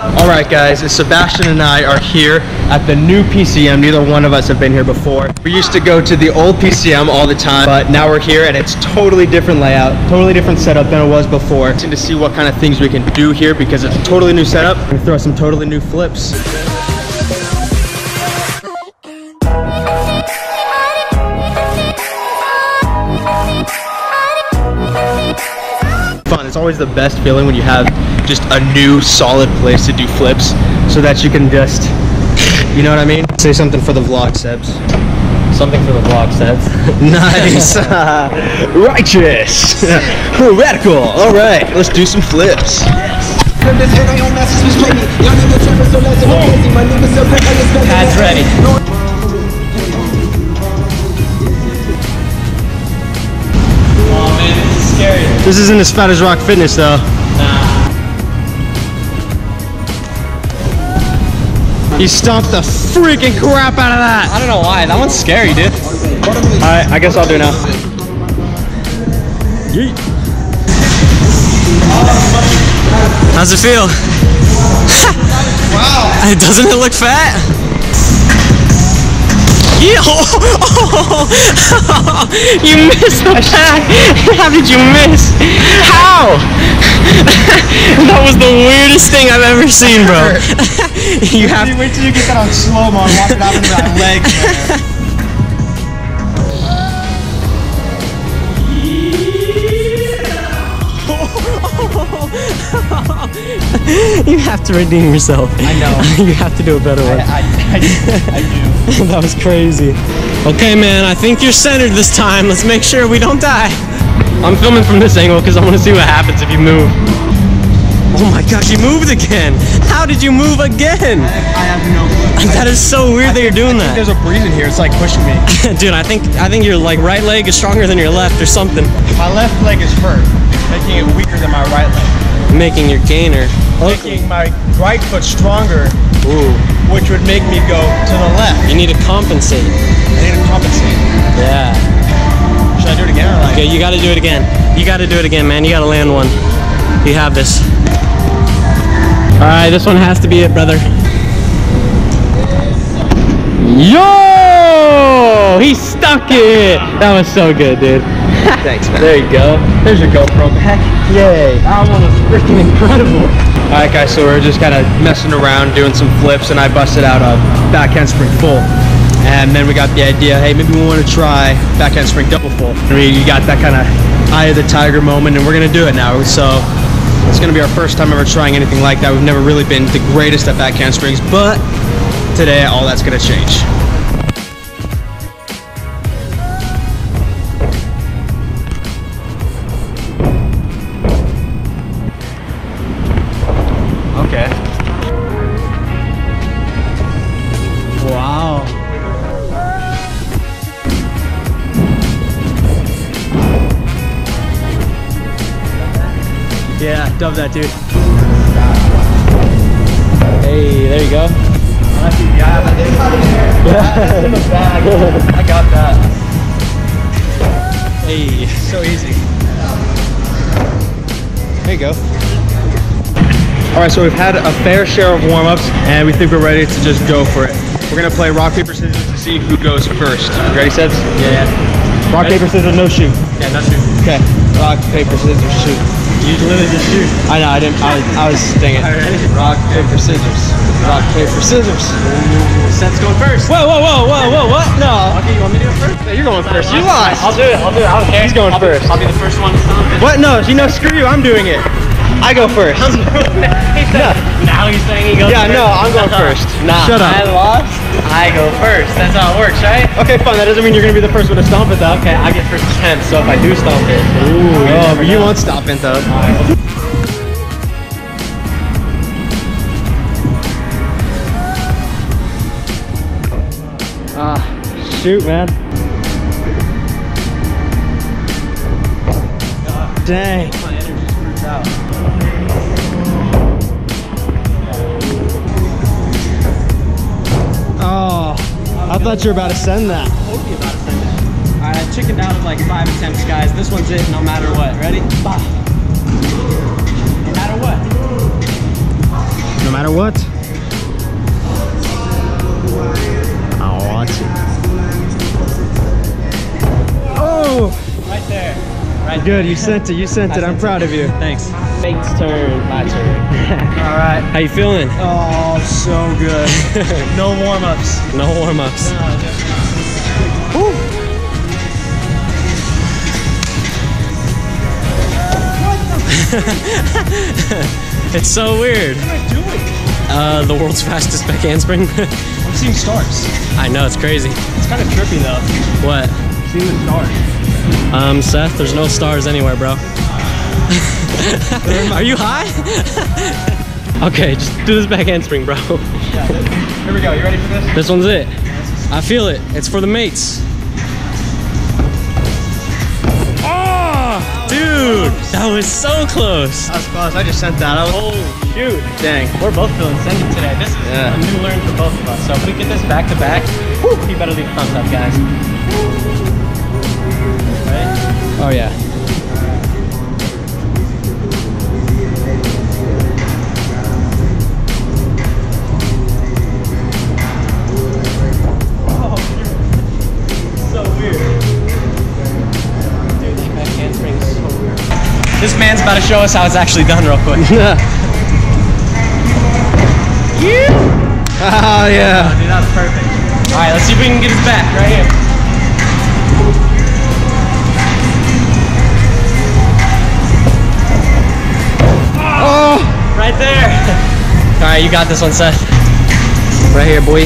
Alright guys, Sebastian and I are here at the new PCM. Neither one of us have been here before. We used to go to the old PCM all the time, but now we're here and it's totally different layout, totally different setup than it was before. To see what kind of things we can do here because it's a totally new setup. We're gonna throw some totally new flips. Fun. It's always the best feeling when you have just a new solid place to do flips so that you can just, you know what I mean? Say something for the vlog, Sebs. Something for the vlog, Seth. Nice. Righteous. Radical. All right, let's do some flips. Pads ready. Oh man, this is scary. This isn't as fat as Rock Fitness though. Nah. You stomped the freaking crap out of that. I don't know why. That one's scary, dude. Alright, I guess I'll do it now. Yeet. How's it feel? Wow. Doesn't it look fat? Yeah. Oh. You missed the pack. How did you miss? How? That was the weirdest thing I've ever seen, bro. You have to wait till you get that on slow-mo and walk it out into that leg. You have to redeem yourself. I know. You have to do a better one. I do. That was crazy. Okay, man, I think you're centered this time. Let's make sure we don't die. I'm filming from this angle because I want to see what happens if you move. Oh my gosh, you moved again. How did you move again? I have no clue. That is so weird that you're doing that. There's a breeze in here. It's like pushing me. Dude, I think your like right leg is stronger than your left or something. My left leg is hurt, making it weaker than my right leg. Making your gainer. Making my right foot stronger, Ooh. which would make me go to the left. You need to compensate. I need to compensate. Yeah. Should I do it again or like? Okay, you gotta do it again. You gotta do it again, man. You gotta land one. You have this. Alright, this one has to be it, brother. Yo! He stuck it! That was so good, dude. Thanks, man. There you go. There's your GoPro back. Yay. That one was freaking incredible. Alright guys, so we're just kind of messing around, doing some flips, and I busted out a back handspring full. And then we got the idea, hey, maybe we want to try back handspring double full. And we got that kind of eye of the tiger moment, and we're going to do it now. So it's going to be our first time ever trying anything like that. We've never really been the greatest at back handsprings, but today all that's going to change. Okay. Wow. Yeah, dub that, dude. Hey, there you go. Yeah, that's in the bag. I got that. Hey. So easy. There you go. Alright, so we've had a fair share of warm-ups, and we think we're ready to just go for it. We're gonna play rock, paper, scissors to see who goes first. Ready, Seth? Yeah. Rock, paper, scissors, no shoot. Yeah, no shoot. Okay. Rock, paper, scissors, shoot. You literally just shoot. I know, I didn't. I was thinking. Alright. Rock, paper, scissors. Rock, paper, scissors. Seth's going first. Whoa, whoa, whoa, whoa, whoa, what? No. Okay, you want me to do it first? Yeah, you're going first. You lost. I'll do it. I don't care. He's going first. I'll be the first one to stomp it. What? No, you know, screw you. I'm doing it. I go first. No. Now he's saying he goes Yeah, first. no, I'm going first. Nah, Shut up. I lost. I go first. That's how it works, right? Okay, fine. That doesn't mean you're gonna be the first one to stomp it, though. Okay, I get first attempt, so if I do stomp it. Ooh, oh, but you won't stop it, though. Shoot, man. Dang. My energy's burnt out. Oh, I thought you were about to send that. Totally about to send it. Alright, I chickened out of like 5 attempts, guys. This one's it, no matter what. Ready? Bah. No matter what. No matter what. I'll watch it. Oh! Right there. Right Good, there. you sent it, I'm proud of you. Thanks. Fate's turn, my turn. Alright. How you feeling? Oh, so good. No warm-ups. No warm-ups. It's so weird. What am I doing? The world's fastest back handspring. I'm seeing stars. I know, it's crazy. It's kind of trippy though. What? Seeing the stars. Seth, there's no stars anywhere, bro. Are you high? Okay, just do this back handspring, bro. Yeah, here we go. You ready for this? This one's it. I feel it. It's for the mates. Oh, dude, that was so close. That was close. I just sent that out. Oh, shoot. Dang. We're both feeling sending today. This is a new learn for both of us. So if we get this back to back, you better leave a thumbs up, guys. Ready? Oh yeah. This man's about to show us how it's actually done real quick. Oh yeah. Oh, dude, that was perfect. All right, let's see if we can get his back right here. Oh! Right there. All right, you got this one, Seth. Right here, boy.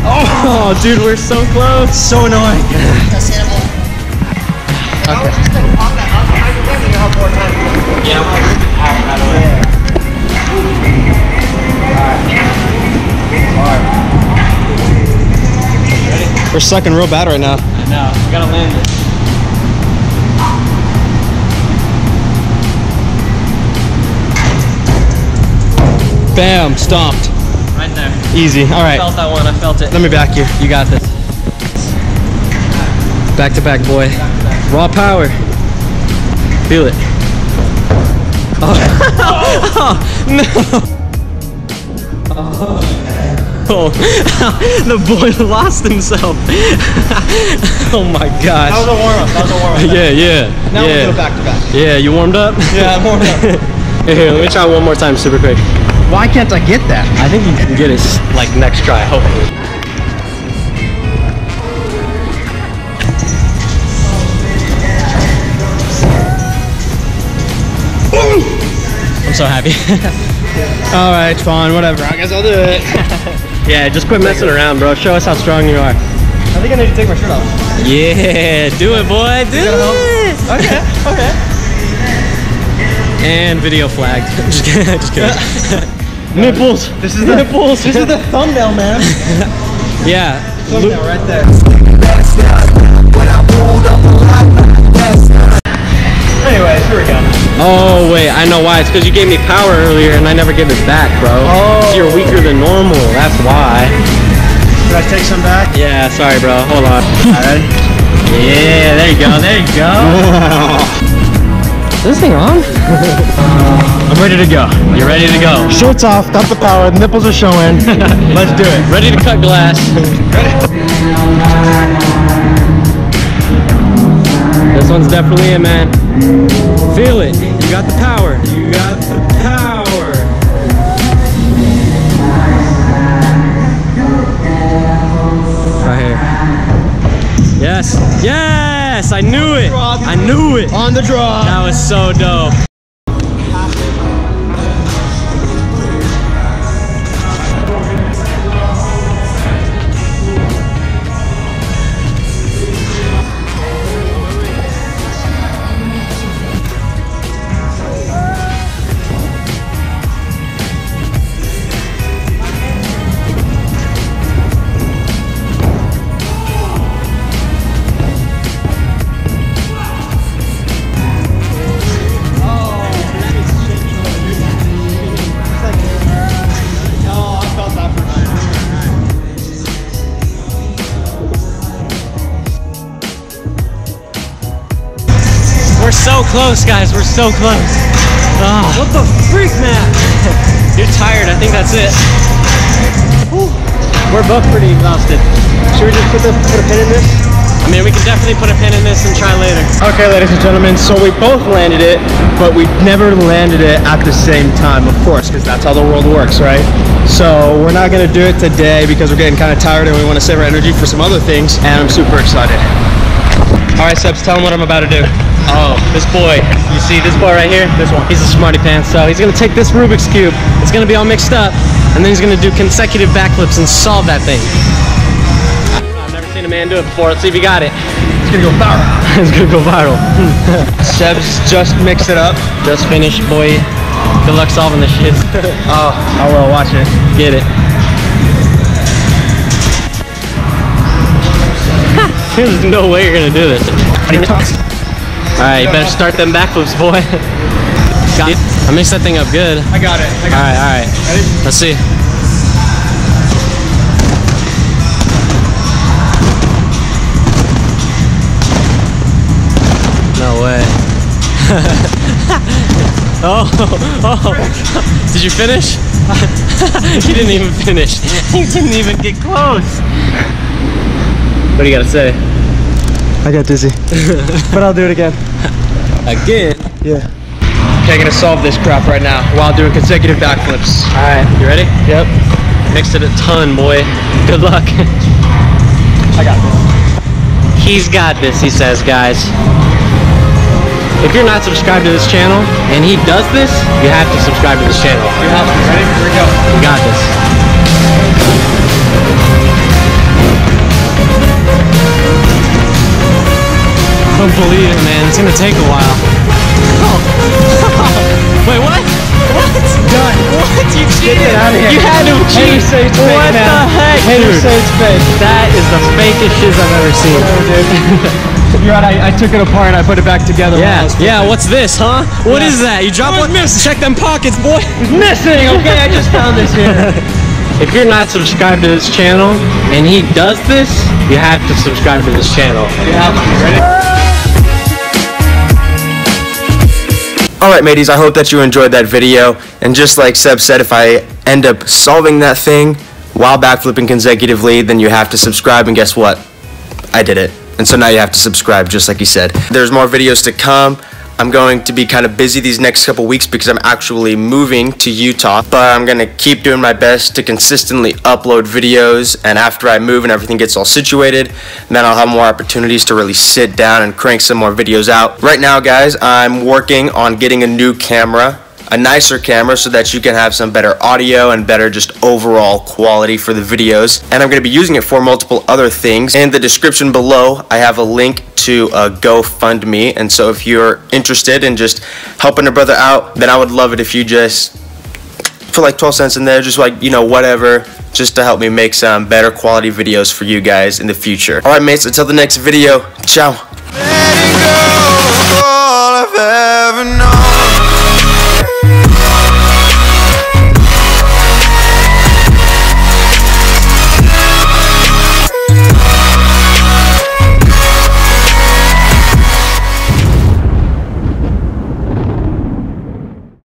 Oh, dude, we're so close. So annoying. Okay. Yeah, out of way. Ready? We're sucking real bad right now. I know. We gotta land this. Bam, stomped. Right there. Easy. All right. I felt that one. I felt it. Let me back you. You got this. Back to back, boy. Raw power. Feel it. Oh, no. Oh, the boy lost himself. Oh my gosh. That was a warm-up. That was a warm-up. Yeah. Now we'll go back to back. Yeah, you warmed up? Yeah, I'm warmed up. Here, let me try one more time super quick. Why can't I get that? I think you can get it like next try, hopefully. I'm so happy. All right, fine, whatever. I guess I'll do it. Yeah, just quit messing around, bro. Show us how strong you are. I think I need to take my shirt off. Yeah, do it, boy. Do it. Okay, okay. And video flagged. Just kidding. Just kidding. Nipples. This is the nipples. This is the thumbnail, man. Yeah. Thumbnail right there. Anyways, here we go. Oh wait, I know why. It's because you gave me power earlier and I never gave it back, bro. Oh. So you're weaker than normal. That's why. Should I take some back? Yeah, sorry, bro. Hold on. Alright. Yeah, there you go. There you go. Is this thing on? I'm ready to go. You're ready to go. Shirts off, got the power, nipples are showing. Let's do it. Ready to cut glass. This one's definitely it, man. Feel it. You got the power. You got the power. Right here. Yes. Yes! I knew it. I knew it. On the draw. That was so dope. We're so close, guys. We're so close. What the freak, man? You're tired. I think that's it. Whew. We're both pretty exhausted. Should we just put a pin in this? I mean, we can definitely put a pin in this and try later. Okay, ladies and gentlemen, so we both landed it, but we never landed it at the same time, of course, because that's how the world works, right? So we're not gonna do it today because we're getting kind of tired and we want to save our energy for some other things, and I'm super excited. All right, Sebs, tell them what I'm about to do. Oh, this boy. You see this boy right here? This one. He's a smarty pants, so he's gonna take this Rubik's Cube. It's gonna be all mixed up, and then he's gonna do consecutive backflips and solve that thing. I've never seen a man do it before. Let's see if he got it. It's gonna go viral. It's gonna go viral. Sebs just mixed it up. Just finished, boy. Good luck solving this shit. Oh, I will. Watch it. Get it. There's no way you're gonna do this. Alright, you better start them backflips, boy. Got it. I mixed that thing up good. I got it. Alright. Ready? Let's see. No way. Oh. Did you finish? He didn't even finish. He didn't even get close. What do you gotta say? I got dizzy, but I'll do it again. Again? Yeah. Okay, I'm gonna solve this crap right now while doing consecutive backflips. Alright, you ready? Yep. Mixed it a ton, boy. Good luck. I got this. He's got this, he says, guys. If you're not subscribed to this channel, and he does this, you have to subscribe to this channel. You have to. Ready? Here we go. You got this. I don't believe it, man. It's gonna take a while. Oh. Wait, what? What? Done. What? You cheated. Get out of here. You had to cheat. Haters say it's fake, what man. the heck, Haters dude? say it's fake. That is the fakest shit I've ever seen. You're right. I took it apart and I put it back together. Yeah. What's this, huh? What is that? You dropped one? Check them pockets, boy. It's missing. Okay, I just found this here. If you're not subscribed to this channel, and he does this, you have to subscribe to this channel. You have to. Ready? Alright mateys, I hope that you enjoyed that video, and just like Seb said, if I end up solving that thing while backflipping consecutively, then you have to subscribe, and guess what? I did it. And so now you have to subscribe, just like he said. There's more videos to come. I'm going to be kind of busy these next couple weeks because I'm actually moving to Utah, but I'm going to keep doing my best to consistently upload videos, and after I move and everything gets all situated, then I'll have more opportunities to really sit down and crank some more videos out. Right now, guys, I'm working on getting a new camera, a nicer camera, so that you can have some better audio and better just overall quality for the videos, and I'm going to be using it for multiple other things. In the description below I have a link to a GoFundMe, and so if you're interested in just helping a brother out, then I would love it if you just put like 12 cents in there, just like, you know, whatever, just to help me make some better quality videos for you guys in the future. Alright mates, until the next video, ciao. Letting go all I've ever known.